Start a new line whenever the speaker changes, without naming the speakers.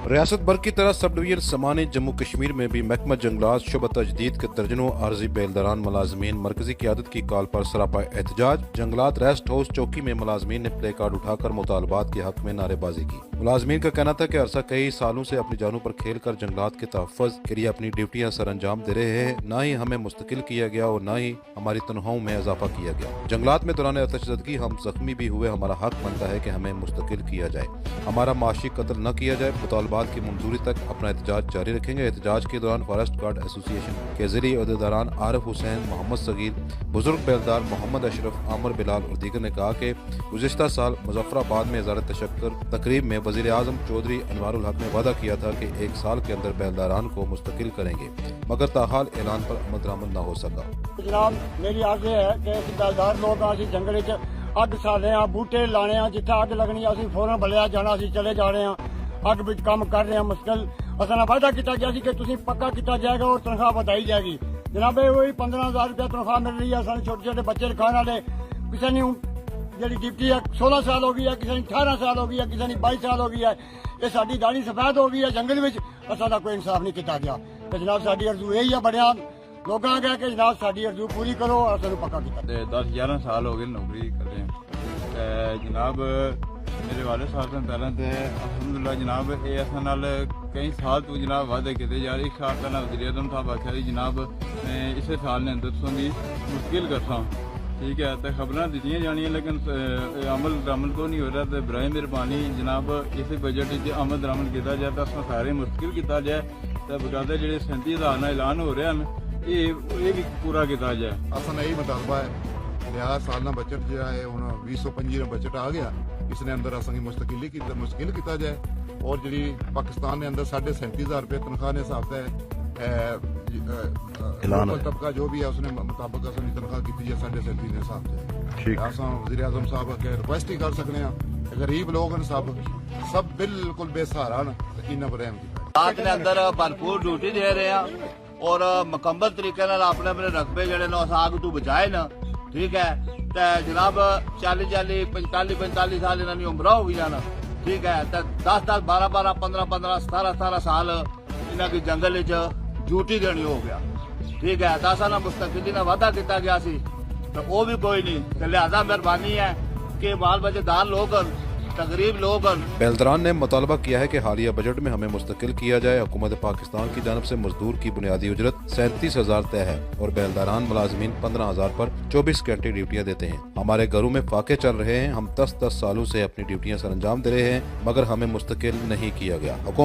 रियासत भर की तरह सब डिवीजन समानी जम्मू कश्मीर में भी महकमा जंगलात शुबा तजदीद के दर्जनों आर्जी बेलदारान मुलाजमीन मरकजी क़यादत की कॉल पर सरापा एहतजाज। जंगलात रेस्ट हाउस चौकी में मुलाजमीन ने प्ले कार्ड उठाकर मुतालबात के हक में नारेबाजी की। मुलाजमीन का कहना था कि अरसा कई सालों से अपनी जानों पर खेल कर जंगलात के तहफ़्फ़ुज़ के लिए अपनी ड्यूटियाँ सर अंजाम दे रहे हैं। न ही हमें मुस्तकिल किया गया और न ही हमारी तनख्वाहों में इजाफा किया गया। जंगलात में दौरान तशद्दुद हम जख्मी भी हुए। हमारा हक बनता है कि हमें मुस्तकिल किया जाए, हमारा माशी कत्ल न किया जाए। मुतालबात की मंजूरी तक अपना एहतजाज जारी रखेंगे। एहतजाज के दौरान फॉरेस्ट गार्ड एसोसिएशन के ज़िली अहदेदारान आरिफ हुसैन, मोहम्मद सगीर, बुजुर्ग बेलदार मोहम्मद अशरफ, आमिर बिलाल और दीगर ने कहा कि गुज़िश्ता साल मुजफ्फराबाद में इज़हार तशक्कुर तकरीब में वज़ीर आज़म चौधरी अनवारुल हक ने वादा किया था कि 1 साल के अंदर बेलदारान को मुस्तकिल करेंगे, मगर ताहाल ऐलान पर अमल दरामद न हो सका।
जनाब मेरी अर्ज है कि बेलदार लोग अं जंगल अग साले बूटे लाने जिथे अग लगनी असं फौरन बलिया जाना असं चले जा रहे हैं। अग विच काम कर रहे हैं मुश्किल असा वादा किया गया कि तुम पक्का किया जाएगा और तनख्वाह बताई जाएगी। जनाब वही 15,000 रुपया तनख्वाह मिल रही है। सारे छोटे छोटे बच्चे खाने वाले किसी ने जी डिप्टी है 16 साल हो गई है, किसी ने 18 साल हो गई है, किसी ने 22 साल हो गई है। ये साड़ी दाढ़ी सफेद हो गई है जंगल में असा कोई इंसाफ नहीं किया गया। तो जनाब साड़ी अर्जू यही है बड़िया लोगों आ गया कि जनाब साड़ी अर्जू पूरी करो और सानू पक्का किया।
10-11 साल हो गए नौकरी कर रहे हैं। जनाब मेरे वाले साहब ने पहले तो अलहमदुलिल्लाह जनाब ये असा नाल कई साल तो जनाब वादे किए जा रहे। एक साल पहले वज़ीर आज़म साहब आख्या जी जनाब इस साल ने अंदर तुसेंगी मुश्किल करसा, ठीक है। तो खबर दित्तियां जानियां लेकिन अमल दरामद को नहीं हो रहा। तो बराए मेहरबानी जनाब इस बजट अमल दरामद किया जाए तो अस सारे मुश्किल किया जाए। तो बकायदा जो 37,000 का ऐलान हो रहा है ये भी पूरा किया जाए।
असा यही मुतालबा है लिहाज साल का बजट जो है हूँ 2025 का बजट आ गया, इसने अंदर असं मुश्किल किया जाए। और जी पाकिस्तान के अंदर 37,500 रुपये तनख्वाह ने हिसाब से तबका जो भी है उसने मुताबिक असं तनख्वाह की है 37,500 के हिसाब से। अस वज़ीर आज़म साहब अगर रिक्वेस्ट ही कर सकते हैं। गरीब लोग हैं सब बिल्कुल बेसहारा इन्होंने पर
रात ने अंदर भरपूर ड्यूटी दे रहे हैं और मुकम्मल तरीके अपने अपने रकबे जड़े आग तू बचाए न, ठीक है। तो जनाब 40-40, 45-45 साल इन्होंने उम्र हो गई ना, ठीक है। तो 10-10, 12-12, 15-15, 17-17 साल इन्हों की जंगल ड्यूटी देनी हो गया, ठीक है। 10 साल मुस्तकिली का वादा किया गया सी तो वो भी कोई नहीं। तो लिहाजा मेहरबानी है कि बाल बच्चेदार लोग गरीब लोग।
बेलदारान ने मुतालबा किया है कि हालिया बजट में हमें मुस्तकिल किया जाए। हुकूमत पाकिस्तान की जानब से मजदूर की बुनियादी उजरत 37,000 तय है और बेलदारान मुलाजमीन 15,000 पर 24 घंटे ड्यूटियाँ देते हैं। हमारे घरों में फाके चल रहे हैं। हम 10-10 सालों से अपनी ड्यूटियाँ सर अंजाम दे रहे हैं मगर हमें मुस्तकिल नहीं किया गया।